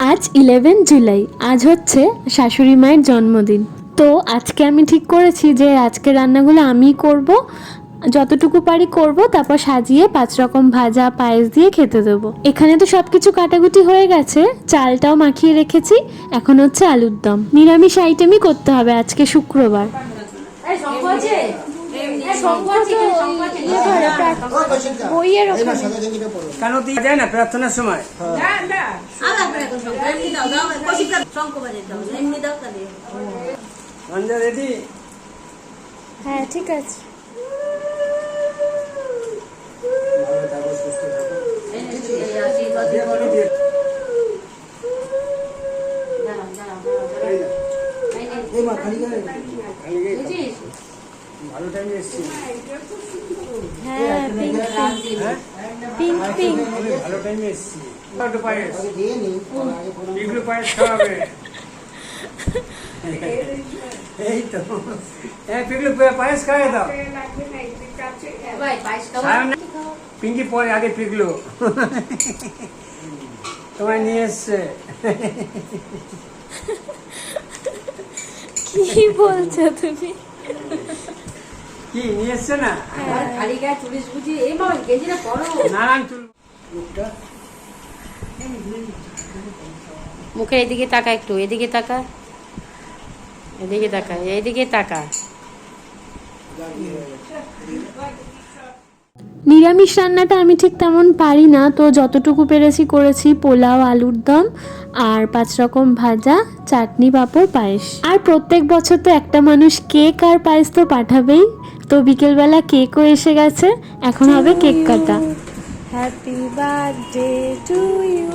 আজ 11 জুলাই। আজ হচ্ছে শাশুড়ি মায়ের জন্মদিন। তো আজকে আমি ঠিক করেছি যে আজকে রান্নাগুলো আমিই করব, যতটুকু পারি করব, তারপর সাজিয়ে 5 রকম ভাজা পায়েস দিয়ে খেতে দেবো। এখানে তো সবকিছু কাটাকুটি হয়ে গেছে, চালটাও মাখিয়ে রেখেছি। এখন হচ্ছে আলুর দম। নিরামিষ আইটেমই করতে হবে আজকে, শুক্রবার। কেন দিয়ে যায় না প্রার্থনার সময়? রেডি? হ্যাঁ, ঠিক আছে। ভালো টাইমে এসছি। হ্যাঁ, পিঙ্ক পিঙ্ক। ভালো টাইমে এসছি। পায়েস, এগুলো পায়েস খাওয়াবে। এই তো পিগলু পায়েস খাওয়াই দাও। পিঙ্কি পরে, আগে পিগলু তোমায় নিয়ে এসছে। কি বলছো তুমি? কি নিয়ে এসছে না? খালি গায়ে চুলিস বুঝি এই মা গেঞ্জিটা পরো। নানান চুল। মুখে এদিকে তাকা, একটু এদিকে তাকা, এদিকে তাকা, এদিকে তাকা। নিরামিষ রান্নাটা আমি ঠিক তেমন পারি না, তো যতটুকু পেরেছি করেছি। পোলাও, আলুর দম আর 5 রকম ভাজা, চাটনি, পাঁপড়, পায়েস। আর প্রত্যেক বছর তো একটা মানুষ কেক আর পায়েস তো পাঠাবেই। তো বিকেলবেলা কেকও এসে গেছে, এখন হবে কেক কাটা। Happy birthday to you.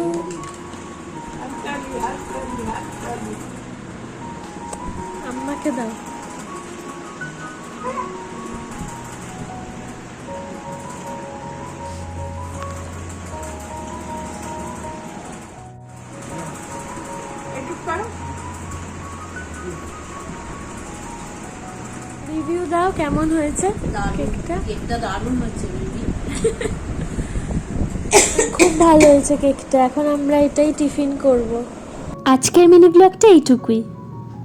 আম্মাকে দাও। রিভিউ দাও, কেমন হয়েছে কেকটা? কেকটা দারুণ হচ্ছে। খুব ভালো হয়েছে কেকটা। এখন আমরা এটাই টিফিন করব। আজকের মিনি ব্লগটা এইটুকুই।